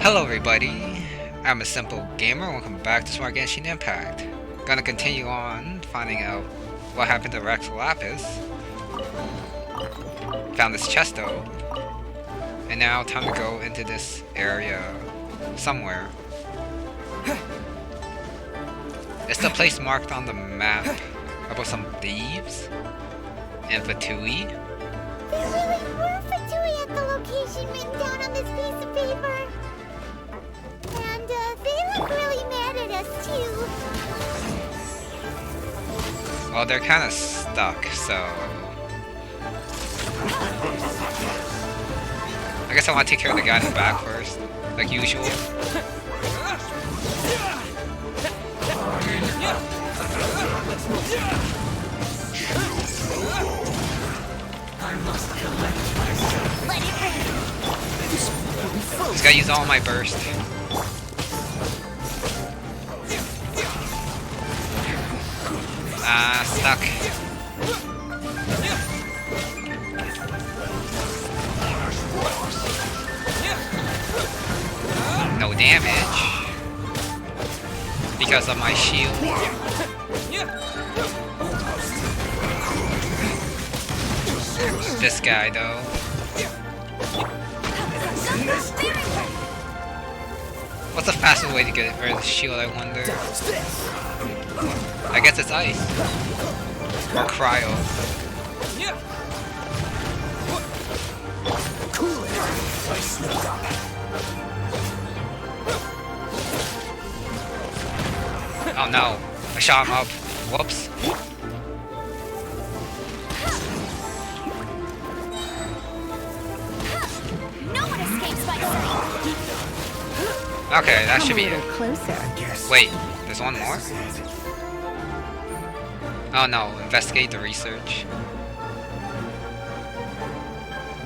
Hello everybody, I'm a simple gamer, welcome back to Smart Genshin Impact. Gonna continue on finding out what happened to Rex Lapis. Found this chest though. And now time to go into this area somewhere. It's the place marked on the map about some thieves and Fatui. There really were Fatui at the location written down on this piece of paper. And they look really mad at us too. Well, they're kind of stuck, so I guess I want to take care of the guy in the back first, like usual. I must collect myself. Let it Just gotta use all my burst. Stuck. No damage. Because of my shield. This guy though. What's the fastest way to get rid of the shield, I wonder? I guess it's ice. Or cryo. Oh no, I shot him up. Whoops. No one escapes by sight. Okay, that should be it. Closer. Wait, there's one more? Oh no, investigate the research.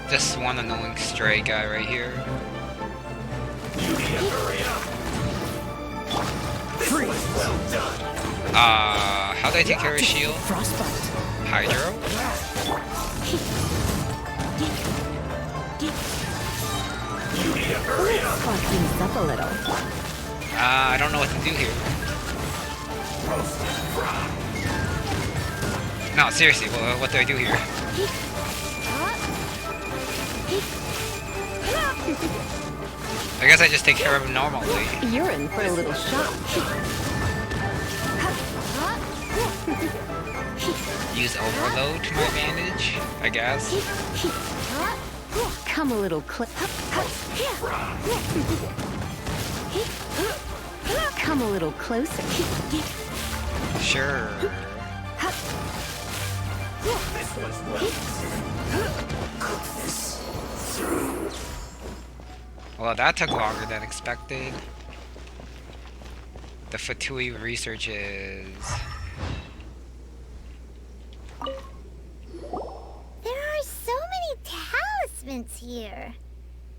Just one annoying stray guy right here. How do I take care of shield? Hydro? Spark things up a little. I don't know what to do here. No, seriously, what do I do here? I guess I just take care of him normally. You're in for a little shock. Use overload to my advantage, I guess. Come a little Come a little closer. Sure. Well, that took longer than expected. The Fatui research is... There are so many talismans here.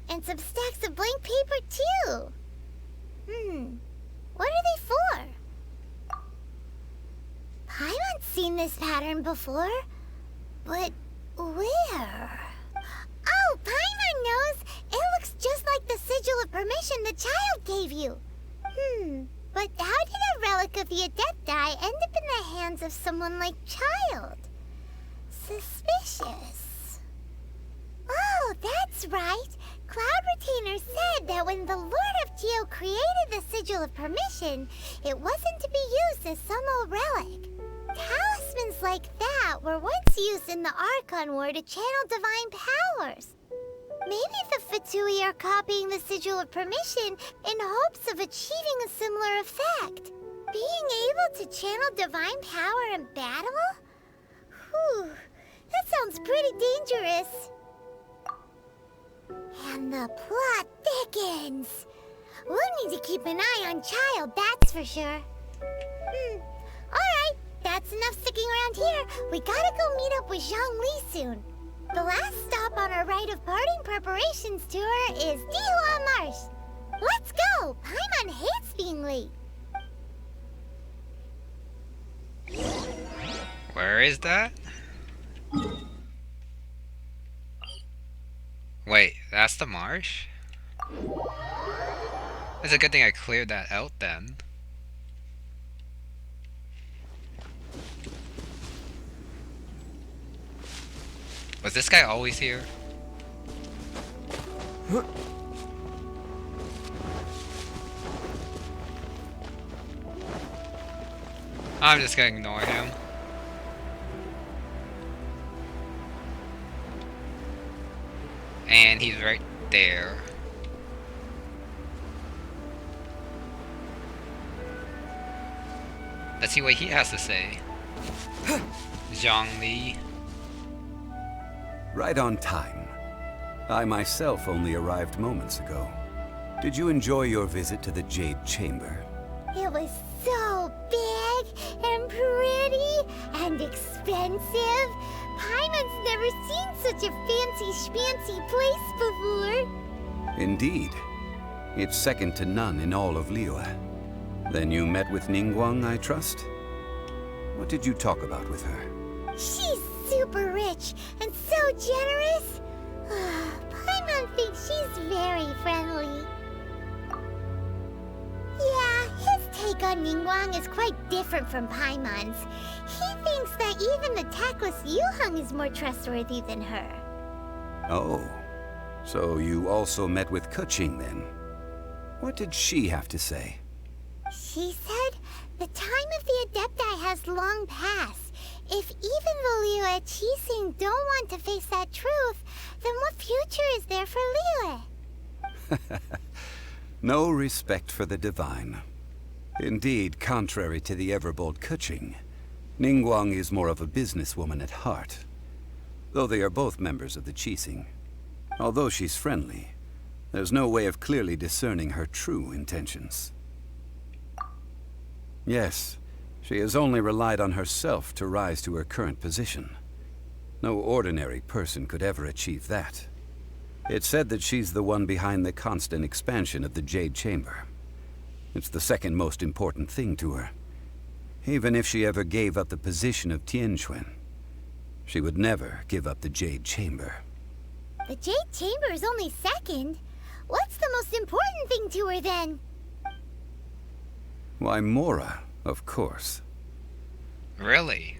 And some stacks of blank paper, too. What are they for? Paimon's seen this pattern before. But where? Oh, Paimon knows! It looks just like the sigil of permission the child gave you. But how did a relic of the Adepti end up in the hands of someone like Child? Suspicious. Oh, that's right. Cloud Retainer said that when the Lord of Geo created the Sigil of Permission, it wasn't to be used as some old relic. Talismans like that were once used in the Archon War to channel divine powers. Maybe the Fatui are copying the Sigil of Permission in hopes of achieving a similar effect. Being able to channel divine power in battle? Whew, that sounds pretty dangerous. And the plot thickens. We'll need to keep an eye on Child, that's for sure. Alright, that's enough sticking around here. We gotta go meet up with Zhongli soon. The last stop on our Rite of Parting preparations tour is Dihua Marsh. Let's go! Paimon hates being late. Where is that? Wait, that's the marsh? It's a good thing I cleared that out then. Was this guy always here? I'm just gonna ignore him. And he's right there. Let's see what he has to say. Zhongli. Right on time. I myself only arrived moments ago. Did you enjoy your visit to the Jade Chamber? It was so big and pretty and expensive. Paimon's never seen such a fancy schmancy place before. Indeed. It's second to none in all of Liyue. Then you met with Ningguang, I trust? What did you talk about with her? She's super rich and so generous. Paimon thinks she's very friendly. Yeah, his take on Ningguang is quite different from Paimon's. He thinks that even the tactless Yuheng is more trustworthy than her. Oh, so you also met with Keqing then? What did she have to say? She said the time of the Adepti has long passed. If even the Liyue Qixing don't want to face that truth, then what future is there for Liyue? No respect for the divine. Indeed, contrary to the ever-bold Keqing, Ningguang is more of a businesswoman at heart. Though they are both members of the Qixing. Although she's friendly, there's no way of clearly discerning her true intentions. Yes, she has only relied on herself to rise to her current position. No ordinary person could ever achieve that. It's said that she's the one behind the constant expansion of the Jade Chamber. It's the second most important thing to her. Even if she ever gave up the position of Tianquan, she would never give up the Jade Chamber. The Jade Chamber is only second. What's the most important thing to her then? Why, Mora, of course. Really?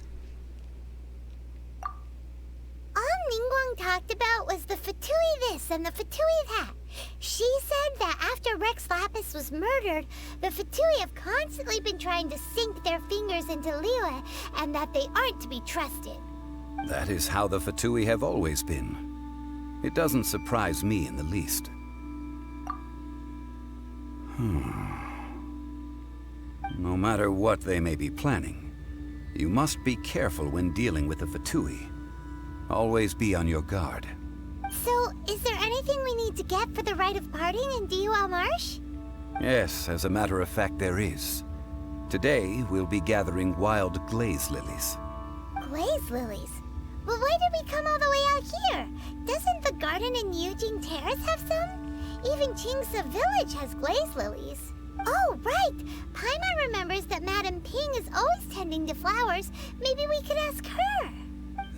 All Ningguang talked about was the Fatui this and the Fatui that. She said that after Rex Lapis was murdered, the Fatui have constantly been trying to sink their fingers into Liyue, and that they aren't to be trusted. That is how the Fatui have always been. It doesn't surprise me in the least. No matter what they may be planning, you must be careful when dealing with the Fatui. Always be on your guard. So, is there anything we need to get for the Rite of Parting in Dihua Marsh? Yes, as a matter of fact, there is. Today, we'll be gathering wild glaze lilies. Glaze lilies? Well, why did we come all the way out here? Doesn't the garden in Yujing Terrace have some? Even Qingse Village has glaze lilies. Oh, right! Paimon remembers that Madame Ping is always tending to flowers. Maybe we could ask her.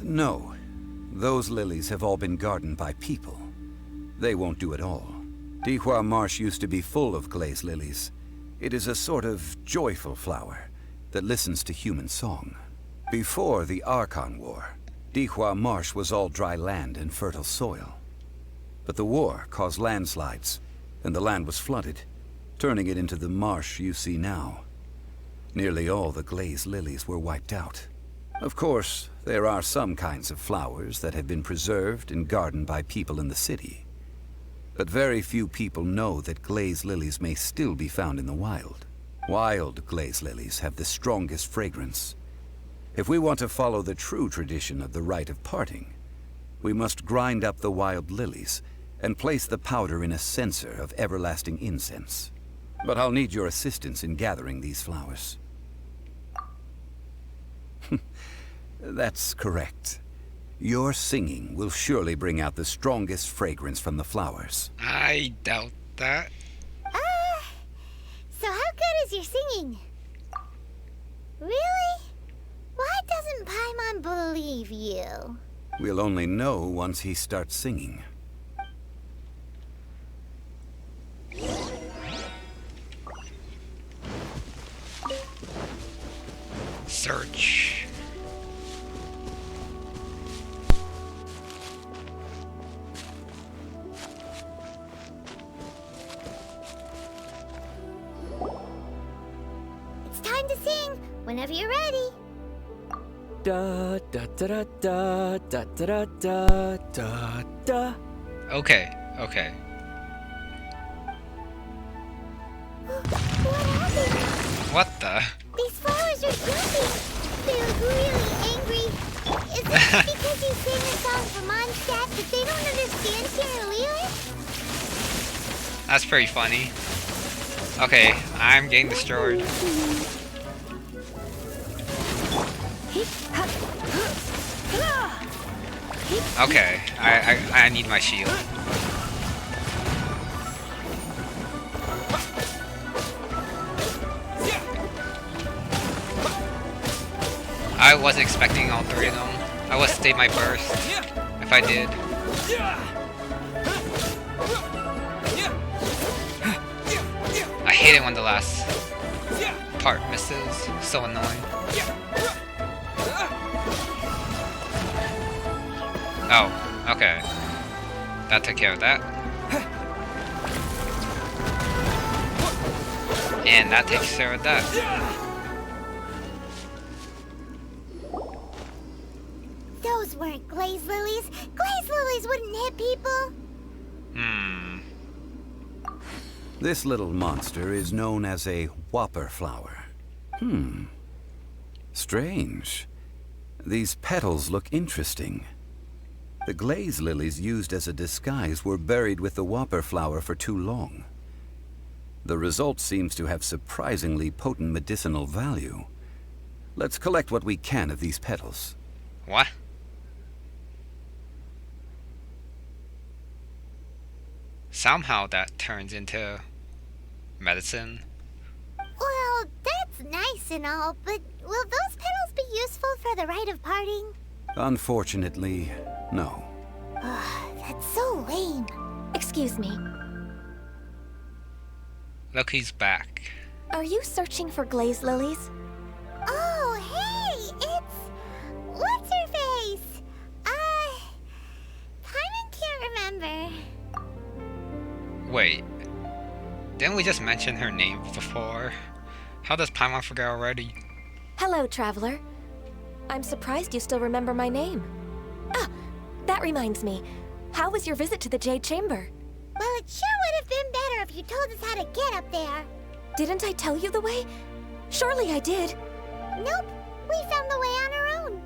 No. Those lilies have all been gardened by people. They won't do it all. Dihua Marsh used to be full of glaze lilies. It is a sort of joyful flower that listens to human song. Before the Archon War, Dihua Marsh was all dry land and fertile soil. But the war caused landslides, and the land was flooded, turning it into the marsh you see now. Nearly all the glaze lilies were wiped out. Of course, there are some kinds of flowers that have been preserved and gardened by people in the city. But very few people know that glaze lilies may still be found in the wild. Wild glaze lilies have the strongest fragrance. If we want to follow the true tradition of the Rite of Parting, we must grind up the wild lilies and place the powder in a censer of everlasting incense. But I'll need your assistance in gathering these flowers. That's correct. Your singing will surely bring out the strongest fragrance from the flowers. I doubt that. So how good is your singing? Really? Why doesn't Paimon believe you? We'll only know once he starts singing. Search. It's time to sing, whenever you're ready. Da da da da da da da da da. Okay, okay. What happened? What the? These flowers are jumping. They look really angry. Is it because you sing a song for Mondstadt that they don't understand here in Liyue? That's pretty funny. Okay, I'm getting destroyed. Okay, I need my shield. I wasn't expecting all three of them. I would save my burst if I did. I hate it when the last part misses. So annoying. Oh, okay. That took care of that. And that takes care of that. Those weren't glaze lilies. Glaze lilies wouldn't hit people. This little monster is known as a whopper flower. Strange. These petals look interesting. The glaze lilies used as a disguise were buried with the whopper flower for too long. The result seems to have surprisingly potent medicinal value. Let's collect what we can of these petals. What? Somehow that turns into medicine. Well, that's nice and all, but will those petals be useful for the Rite of Parting? Unfortunately, no. That's so lame. Excuse me. Look, he's back. Are you searching for glaze lilies? Oh, hey, it's... What's her face? Paimon can't remember. Wait. Didn't we just mention her name before? How does Paimon forget already? Hello, traveler. I'm surprised you still remember my name. Ah, that reminds me. How was your visit to the Jade Chamber? Well, it sure would have been better if you told us how to get up there. Didn't I tell you the way? Surely I did. Nope, we found the way on our own.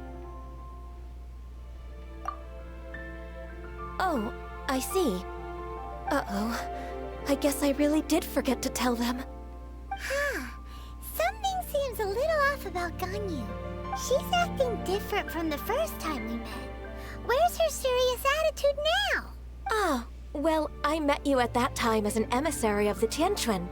Oh, I see. Uh-oh. I guess I really did forget to tell them. Huh. Something seems a little off about Ganyu. She's acting different from the first time we met. Where's her serious attitude now? Ah, well, I met you at that time as an emissary of the Tianquan.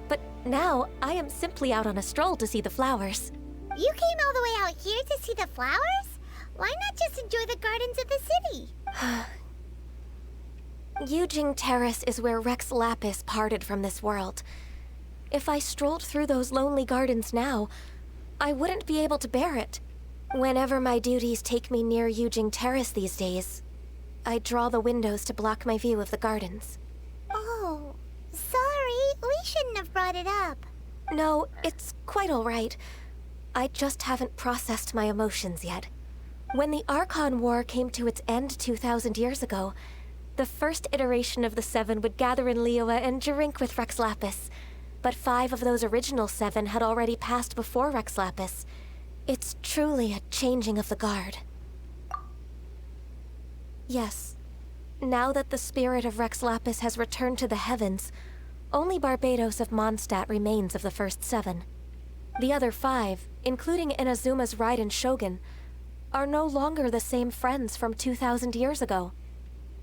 But now, I am simply out on a stroll to see the flowers. You came all the way out here to see the flowers? Why not just enjoy the gardens of the city? Yujing Terrace is where Rex Lapis parted from this world. If I strolled through those lonely gardens now, I wouldn't be able to bear it. Whenever my duties take me near Yujing Terrace these days, I draw the windows to block my view of the gardens. Oh, sorry. We shouldn't have brought it up. No, it's quite all right. I just haven't processed my emotions yet. When the Archon War came to its end 2,000 years ago, the first iteration of the Seven would gather in Liyue and drink with Rex Lapis. But 5 of those original 7 had already passed before Rex Lapis. It's truly a changing of the guard. Yes. Now that the spirit of Rex Lapis has returned to the heavens, only Barbados of Mondstadt remains of the first 7. The other 5, including Inazuma's Raiden Shogun, are no longer the same friends from 2,000 years ago.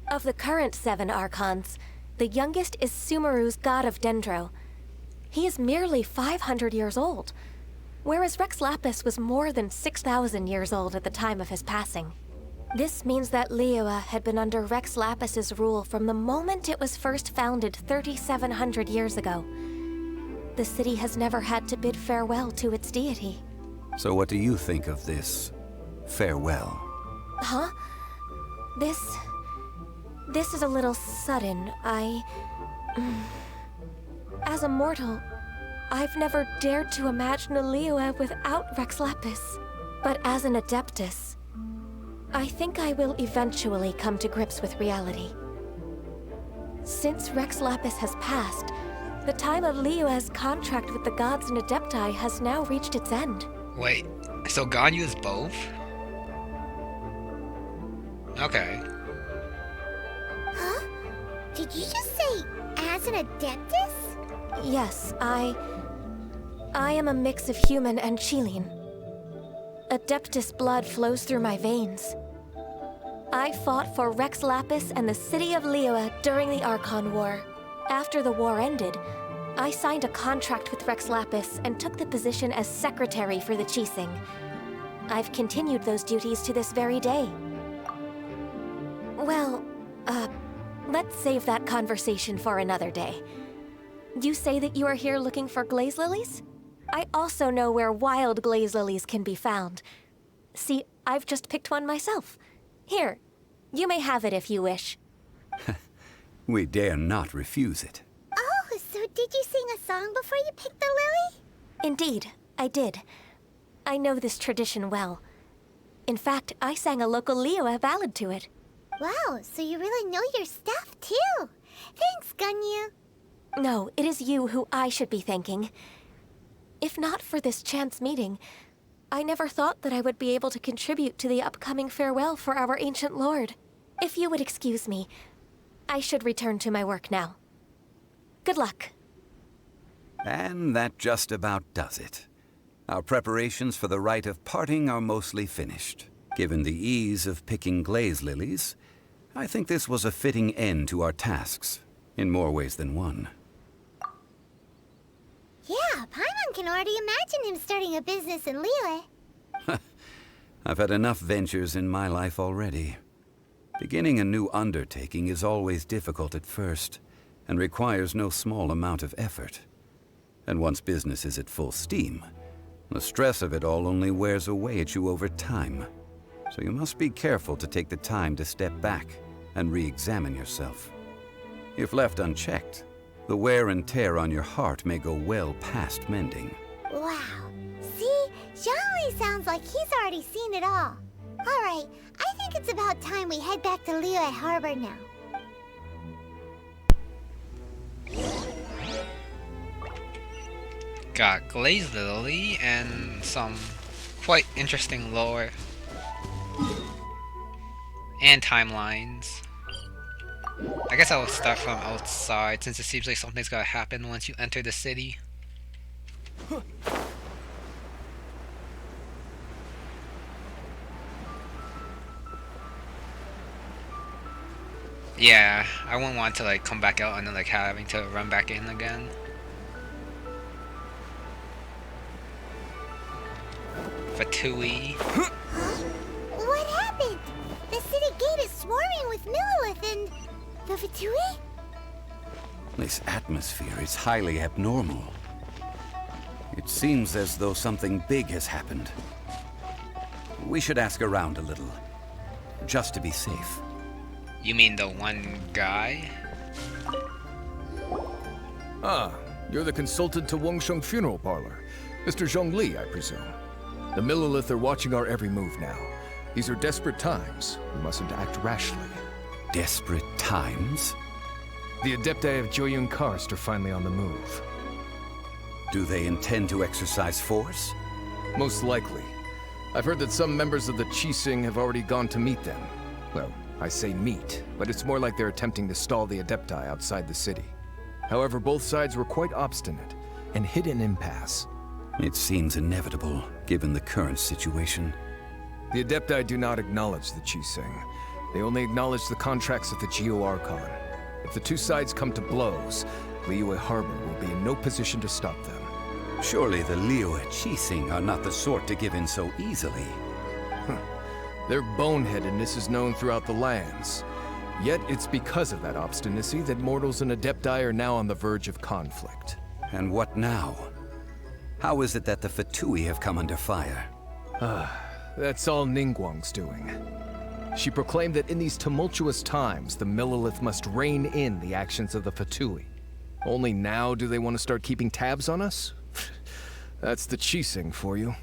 Of the current 7 Archons, the youngest is Sumeru's god of Dendro. He is merely 500 years old, whereas Rex Lapis was more than 6,000 years old at the time of his passing. This means that Liyue had been under Rex Lapis's rule from the moment it was first founded 3,700 years ago. The city has never had to bid farewell to its deity. So what do you think of this farewell? Huh? This is a little sudden. As a mortal, I've never dared to imagine a Liyue without Rex Lapis. But as an Adeptus, I think I will eventually come to grips with reality. Since Rex Lapis has passed, the time of Liyue's contract with the gods and Adepti has now reached its end. Wait, so Ganyu is both? Okay. Huh? Did you just say as an Adeptus? Yes, I am a mix of human and Chilean. Adeptus blood flows through my veins. I fought for Rex Lapis and the city of Liyue during the Archon War. After the war ended, I signed a contract with Rex Lapis and took the position as secretary for the Qixing. I've continued those duties to this very day. Well, let's save that conversation for another day. You say that you are here looking for glaze lilies? I also know where wild glaze lilies can be found. See, I've just picked one myself. Here, you may have it if you wish. We dare not refuse it. Oh, so did you sing a song before you picked the lily? Indeed, I did. I know this tradition well. In fact, I sang a local Liyue ballad to it. Wow, so you really know your stuff, too. Thanks, Ganyu. No, it is you who I should be thanking. If not for this chance meeting, I never thought that I would be able to contribute to the upcoming farewell for our ancient lord. If you would excuse me, I should return to my work now. Good luck. And that just about does it. Our preparations for the Rite of Parting are mostly finished. Given the ease of picking glaze lilies, I think this was a fitting end to our tasks, in more ways than one. Yeah, Paimon can already imagine him starting a business in Liyue. I've had enough ventures in my life already. Beginning a new undertaking is always difficult at first, and requires no small amount of effort. And once business is at full steam, the stress of it all only wears away at you over time. So you must be careful to take the time to step back and re-examine yourself. If left unchecked, the wear and tear on your heart may go well past mending. Wow. See? Zhongli sounds like he's already seen it all. Alright, I think it's about time we head back to Liyue Harbor now. Got Glaze Lily and some quite interesting lore. And timelines. I guess I'll start from outside since it seems like something's gotta happen once you enter the city. Yeah, I wouldn't want to like come back out and then like having to run back in again. Fatui. What happened? The city gate is swarming with Millilith and... the Fatui? This atmosphere is highly abnormal. It seems as though something big has happened. We should ask around a little, just to be safe. You mean the one guy? Ah, you're the consultant to Wangsheng Funeral Parlor. Mr. Zhongli, I presume. The Millilith are watching our every move now. These are desperate times. We mustn't act rashly. Desperate times? The Adepti of Joyun Karst are finally on the move. Do they intend to exercise force? Most likely. I've heard that some members of the Qixing have already gone to meet them. Well, I say meet, but it's more like they're attempting to stall the Adepti outside the city. However, both sides were quite obstinate and hit an impasse. It seems inevitable, given the current situation. The Adepti do not acknowledge the Qixing. They only acknowledge the contracts of the Geo-Archon. If the two sides come to blows, Liyue Harbor will be in no position to stop them. Surely the Liyue Qixing are not the sort to give in so easily. Their boneheadedness is known throughout the lands. Yet it's because of that obstinacy that mortals and Adepti are now on the verge of conflict. And what now? How is it that the Fatui have come under fire? That's all Ningguang's doing. She proclaimed that in these tumultuous times, the Millelith must rein in the actions of the Fatui. Only now do they want to start keeping tabs on us? That's the Qixing for you.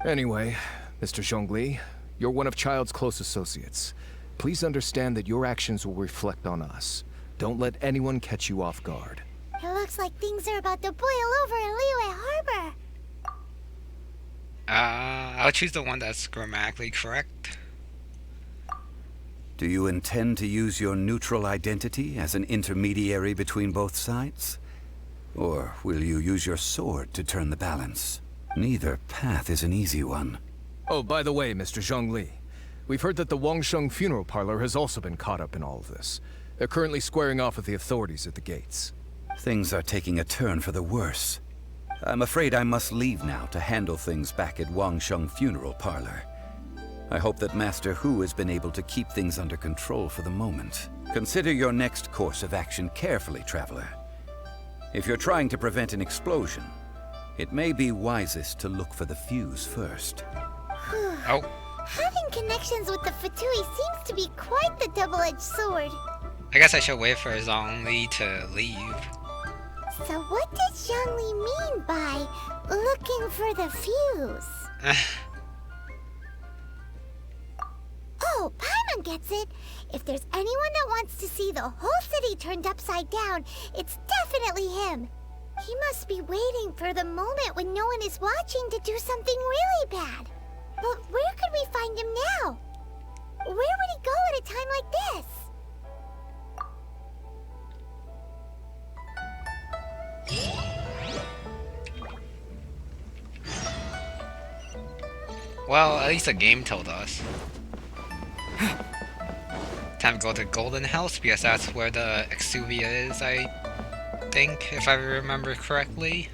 Anyway, Mr. Zhongli, you're one of Childe's close associates. Please understand that your actions will reflect on us. Don't let anyone catch you off guard. It looks like things are about to boil over in Liyue Harbor. I'll choose the one that's grammatically correct. Do you intend to use your neutral identity as an intermediary between both sides? Or will you use your sword to turn the balance? Neither path is an easy one. Oh, by the way, Mr. Zhongli, we've heard that the Wangsheng funeral parlor has also been caught up in all of this. They're currently squaring off with the authorities at the gates. Things are taking a turn for the worse. I'm afraid I must leave now to handle things back at Wangsheng funeral parlor. I hope that Master Hu has been able to keep things under control for the moment. Consider your next course of action carefully, Traveler. If you're trying to prevent an explosion, it may be wisest to look for the fuse first. Oh, Having connections with the Fatui seems to be quite the double-edged sword. I guess I should wait for Zhongli to leave. So what does Zhongli mean by looking for the fuse? Oh, Paimon gets it. If there's anyone that wants to see the whole city turned upside down, it's definitely him. He must be waiting for the moment when no one is watching to do something really bad. But where could we find him now? Where would he go at a time like this? Well, at least the game told us. Time to go to Golden House because that's where the Exuvia is, I think, if I remember correctly.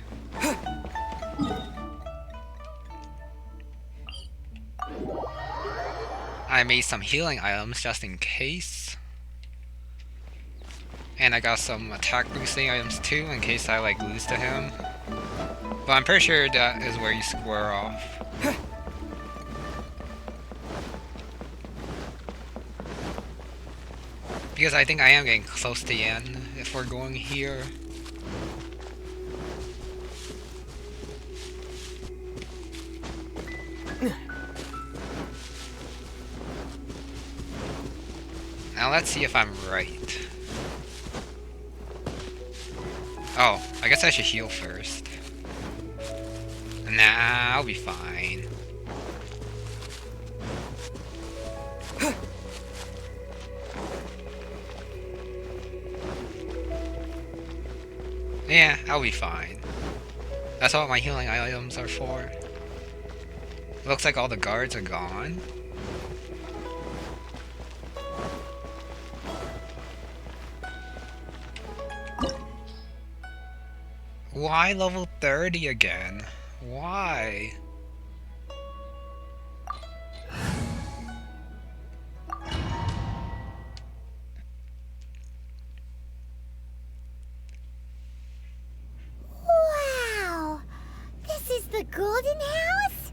I made some healing items just in case. And I got some attack boosting items too in case I like lose to him. But I'm pretty sure that is where you square off. Because I think I am getting close to the end if we're going here. Now let's see if I'm right. Oh, I guess I should heal first. Nah, I'll be fine. Yeah, I'll be fine. That's all my healing items are for. Looks like all the guards are gone. Why level 30 again? Why? Wow! This is the Golden House?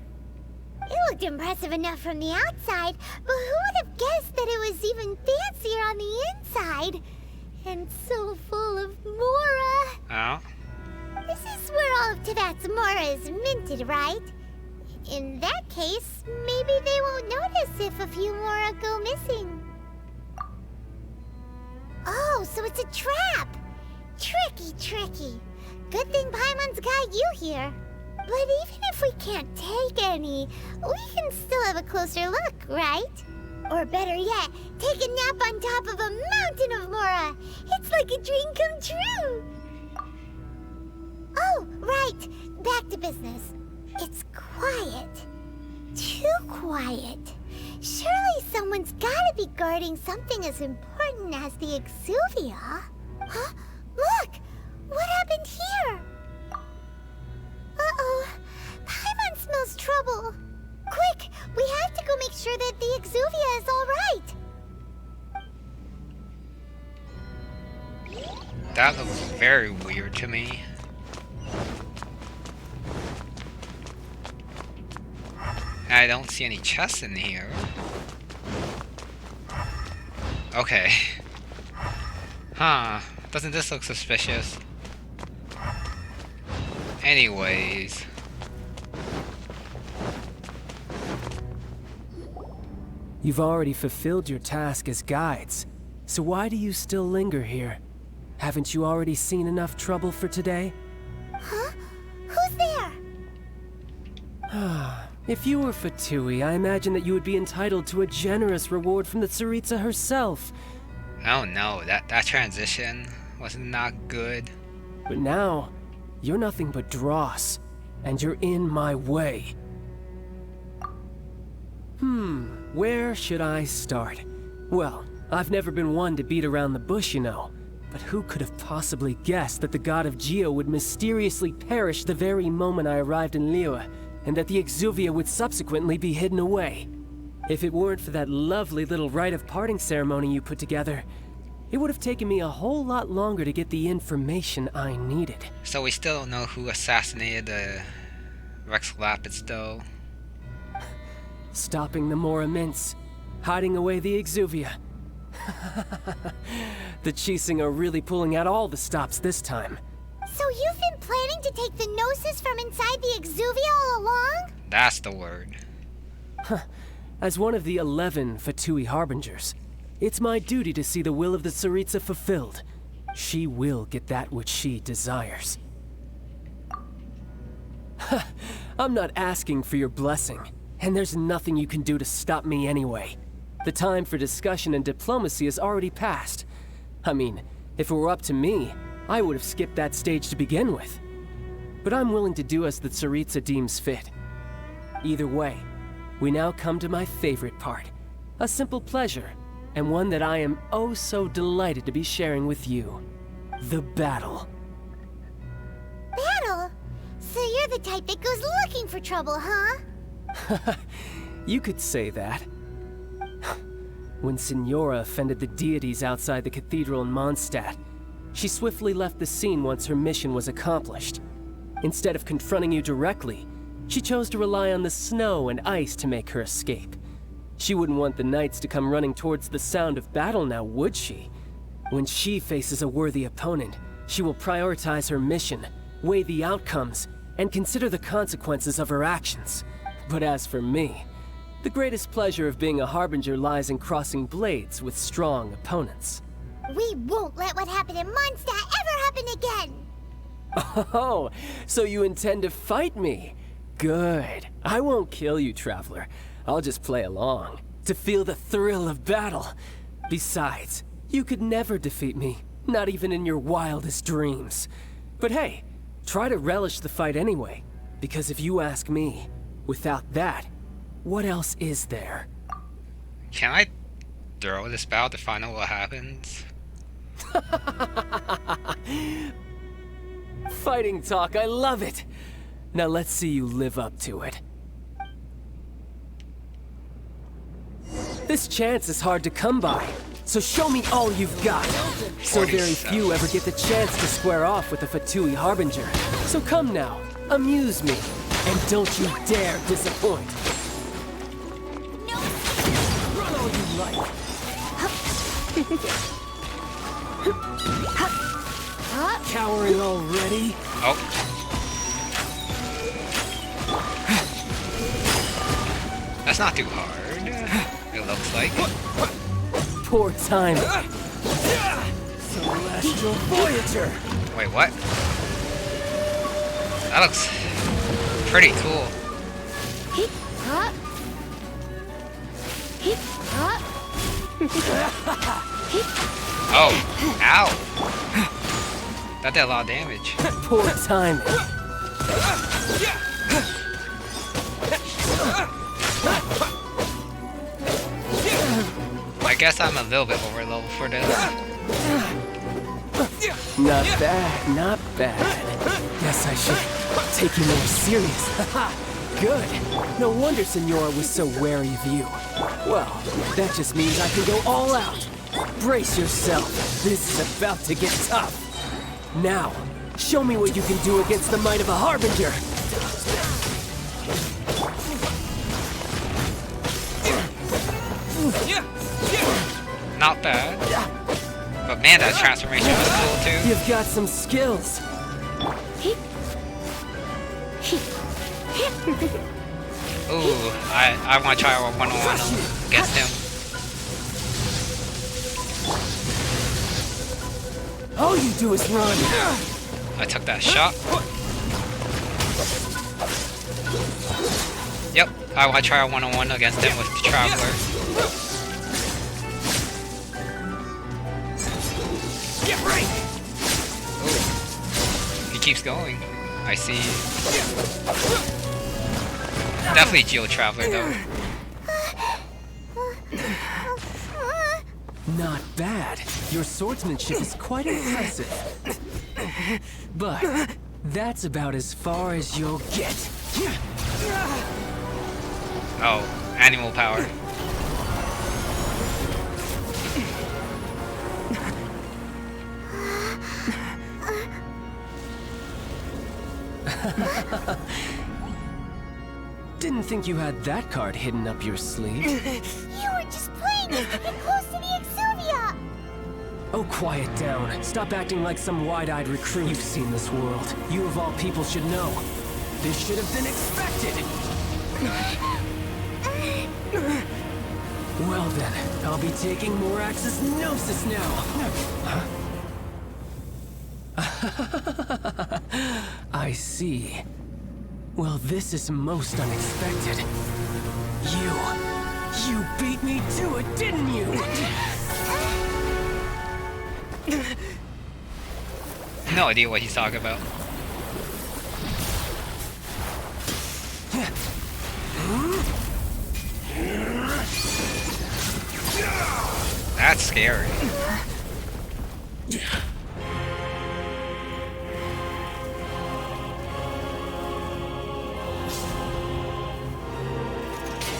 It looked impressive enough from the outside, but who would have guessed that it was even fancier on the inside? And so full of Mora! Oh? This is where all of Teyvat's Mora is minted, right? In that case, maybe they won't notice if a few Mora go missing. Oh, so it's a trap! Tricky, tricky. Good thing Paimon's got you here. But even if we can't take any, we can still have a closer look, right? Or better yet, take a nap on top of a mountain of Mora. It's like a dream come true. Oh, right. Back to business. It's quiet. Too quiet. Surely someone's gotta be guarding something as important as the Exuvia. Huh? Look! What happened here? Uh-oh. Paimon smells trouble. Quick! We have to go make sure that the Exuvia is all right. That looks very weird to me. I don't see any chests in here. Okay. Huh. Doesn't this look suspicious? Anyways. You've already fulfilled your task as guides, so why do you still linger here? Haven't you already seen enough trouble for today? Huh? Who's there? If you were Fatui, I imagine that you would be entitled to a generous reward from the Tsaritsa herself. Oh no, that transition was not good. But now, you're nothing but dross, and you're in my way. Where should I start? Well, I've never been one to beat around the bush, you know. But who could have possibly guessed that the god of Geo would mysteriously perish the very moment I arrived in Liyue, and that the Exuvia would subsequently be hidden away? If it weren't for that lovely little Rite of Parting ceremony you put together, it would have taken me a whole lot longer to get the information I needed. So we still don't know who assassinated the Rex Lapis though. Stopping the Mora Mints, hiding away the Exuvia. The Chising are really pulling out all the stops this time. So you've been planning to take the Gnosis from inside the Exuvia all along? That's the word. As one of the 11 Fatui Harbingers, it's my duty to see the will of the Tsaritsa fulfilled. She will get that which she desires. I'm not asking for your blessing, and there's nothing you can do to stop me anyway. The time for discussion and diplomacy has already passed. I mean, if it were up to me, I would have skipped that stage to begin with. But I'm willing to do as the Tsaritsa deems fit. Either way, we now come to my favorite part. A simple pleasure, and one that I am oh so delighted to be sharing with you. The battle. Battle? So you're the type that goes looking for trouble, huh? You could say that. When Signora offended the deities outside the cathedral in Mondstadt, she swiftly left the scene once her mission was accomplished. Instead of confronting you directly, she chose to rely on the snow and ice to make her escape. She wouldn't want the knights to come running towards the sound of battle now, would she? When she faces a worthy opponent, she will prioritize her mission, weigh the outcomes, and consider the consequences of her actions. But as for me, the greatest pleasure of being a Harbinger lies in crossing blades with strong opponents. We won't let what happened in Mondstadt ever happen again! Oh, so you intend to fight me? Good. I won't kill you, Traveler. I'll just play along, to feel the thrill of battle. Besides, you could never defeat me, not even in your wildest dreams. But hey, try to relish the fight anyway, because if you ask me, without that, what else is there? Can I throw this battle to find out what happens? Fighting talk, I love it! Now let's see you live up to it. This chance is hard to come by, so show me all you've got. So very few ever get the chance to square off with a Fatui Harbinger. So come now, amuse me, and don't you dare disappoint. Run all you like. Cowering already? Oh. That's not too hard, it looks like. Poor timing. Celestial Voyager! Wait, what? That looks pretty cool. Oh, ow. That did a lot of damage. Poor timing. I guess I'm a little bit over level for this. Not bad, not bad. Guess I should take you more serious. Good. No wonder Signora was so wary of you. Well, that just means I can go all out. Brace yourself. This is about to get tough. Now, show me what you can do against the might of a Harbinger. Not bad. But man, that transformation was cool too. You've got some skills. Ooh, I want to try a one-on-one against him. All you do is run. I took that shot. Yep, I want to try a one-on-one against him with the Traveler. Ooh. He keeps going. I see. Definitely Geo Traveler though. Not bad. Your swordsmanship is quite impressive. But that's about as far as you'll get. Oh, animal power. Didn't think you had that card hidden up your sleeve. You were just playing us to get close to the Exuvia! Oh, quiet down. Stop acting like some wide-eyed recruit. You've seen this world. You of all people should know. This should have been expected! Well then, I'll be taking more Axis Gnosis now! Huh? I see. Well, this is most unexpected. You beat me to it, didn't you? No idea what he's talking about. That's scary.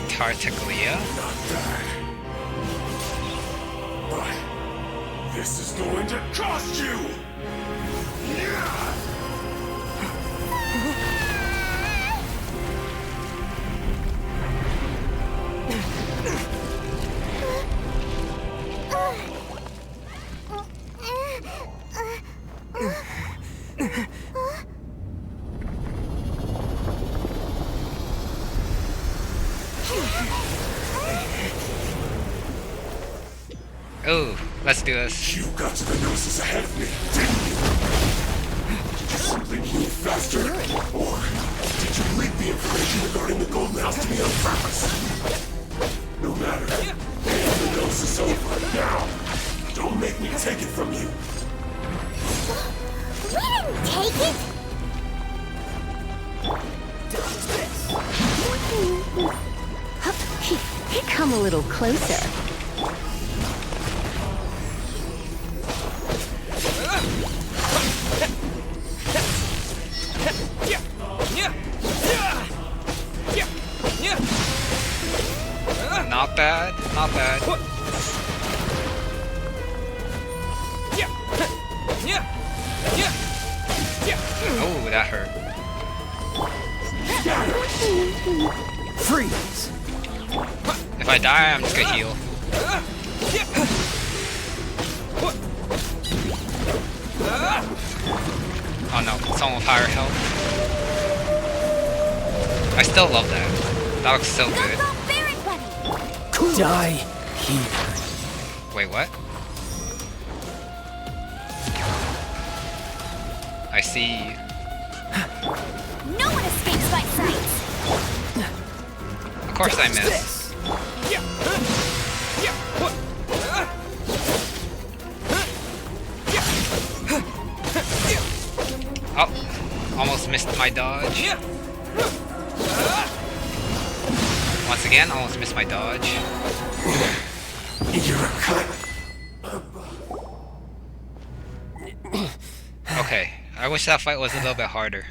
Tartaglia? Not bad. But this is going to cost you! Ooh, let's do this. You got to the Gnosis ahead of me, didn't you? Did you simply move faster? Or did you leak the information regarding the Golden House to me on purpose? No matter. The Gnosis is over. Now, don't make me take it from you. We didn't take it! Come a little closer. Not bad, not bad. Oh, that hurt. Freeze! If I die, I'm just gonna heal. Oh no, someone with higher health. I still love that. That looks so good. Die here. Wait, what? I see. No one escapes my sight! Of course I missed. Oh, almost missed my dodge. Once again, almost missed my dodge. You're a cut. Okay, I wish that fight was a little bit harder.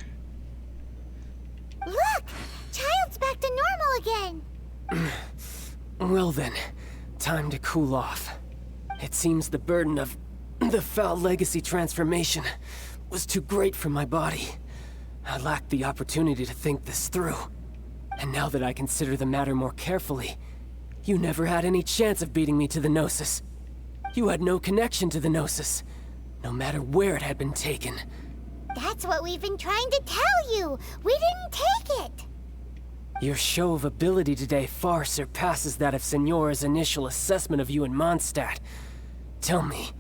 Look! Childe's back to normal again! Well then, time to cool off. It seems the burden of the foul legacy transformation was too great for my body. I lacked the opportunity to think this through. And now that I consider the matter more carefully, You never had any chance of beating me to the Gnosis. You had no connection to the Gnosis, no matter where it had been taken. That's what we've been trying to tell you! We didn't take it! Your show of ability today far surpasses that of Signora's initial assessment of you in Mondstadt. Tell me,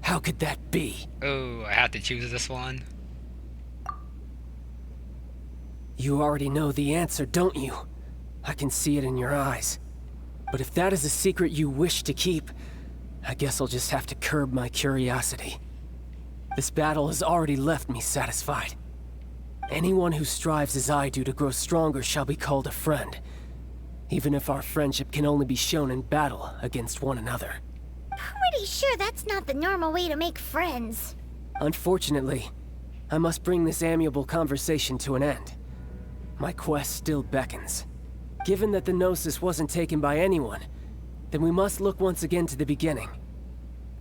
how could that be? Oh, I have to choose this one. You already know the answer, don't you? I can see it in your eyes. But if that is a secret you wish to keep, I guess I'll just have to curb my curiosity. This battle has already left me satisfied. Anyone who strives as I do to grow stronger shall be called a friend, even if our friendship can only be shown in battle against one another. Pretty sure that's not the normal way to make friends. Unfortunately, I must bring this amiable conversation to an end. My quest still beckons. Given that the Gnosis wasn't taken by anyone, then we must look once again to the beginning.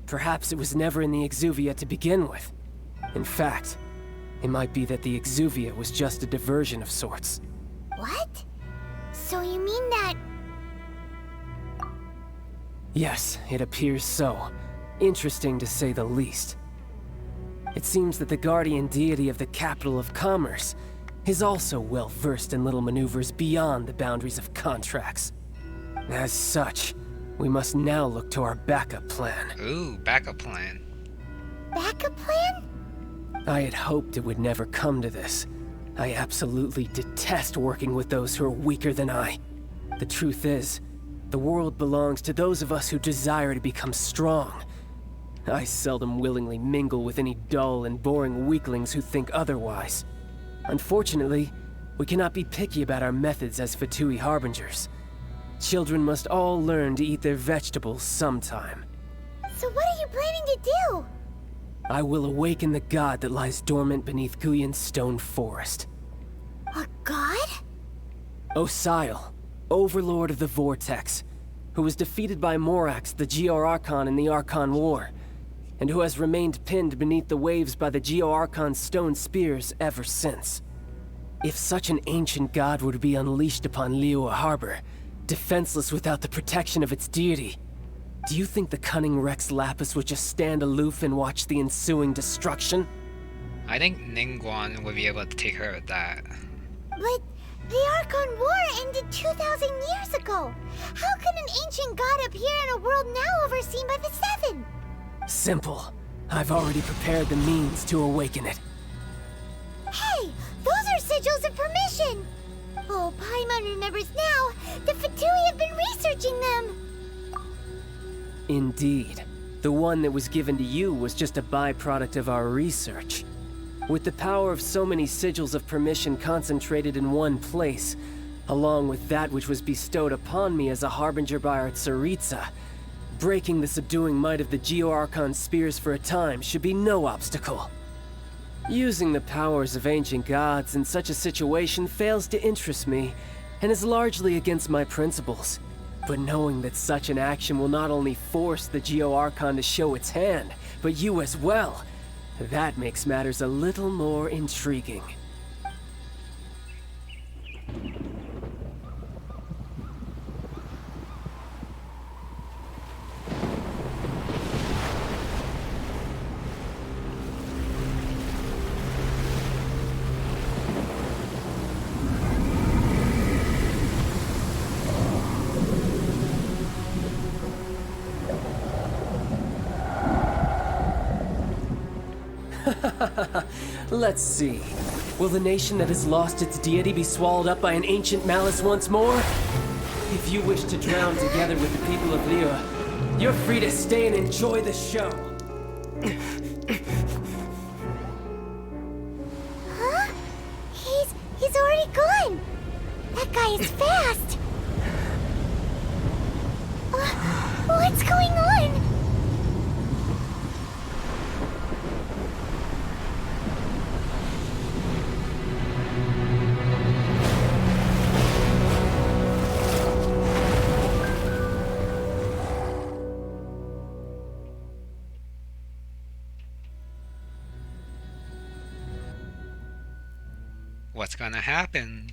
Perhaps it was never in the Exuvia to begin with. In fact, it might be that the Exuvia was just a diversion of sorts. What? So you mean that... Yes, it appears so. Interesting to say the least. It seems that the guardian deity of the capital of commerce is also well versed in little maneuvers beyond the boundaries of contracts. As such, we must now look to our backup plan. Ooh, backup plan. backup plan? I had hoped it would never come to this. I absolutely detest working with those who are weaker than I. The truth is, the world belongs to those of us who desire to become strong. I seldom willingly mingle with any dull and boring weaklings who think otherwise. Unfortunately, we cannot be picky about our methods as Fatui harbingers. Children must all learn to eat their vegetables sometime. So what are you planning to do? I will awaken the god that lies dormant beneath Guyon's stone forest. A god? Osial, overlord of the Vortex, who was defeated by Morax, the Geo-Archon in the Archon War, and who has remained pinned beneath the waves by the Geo-Archon's stone spears ever since. If such an ancient god were to be unleashed upon Liyue Harbor, defenseless without the protection of its deity, do you think the cunning Rex Lapis would just stand aloof and watch the ensuing destruction? I think Ningguang would be able to take care of that. But the Archon War ended 2,000 years ago. How can an ancient god appear in a world now overseen by the Seven? Simple. I've already prepared the means to awaken it. Hey, those are sigils of permission! Oh, Paimon remembers now. The Fatui have been researching them. Indeed. The one that was given to you was just a byproduct of our research. With the power of so many sigils of permission concentrated in one place, along with that which was bestowed upon me as a harbinger by our Tsaritsa, breaking the subduing might of the Geo-Archon spears for a time should be no obstacle. Using the powers of ancient gods in such a situation fails to interest me, and is largely against my principles. But knowing that such an action will not only force the Geo-Archon to show its hand, but you as well, that makes matters a little more intriguing. Let's see. Will the nation that has lost its deity be swallowed up by an ancient malice once more? If you wish to drown together with the people of Liyue, you're free to stay and enjoy the show. Huh? He's already gone. That guy is fast. What's going on? What's gonna happen?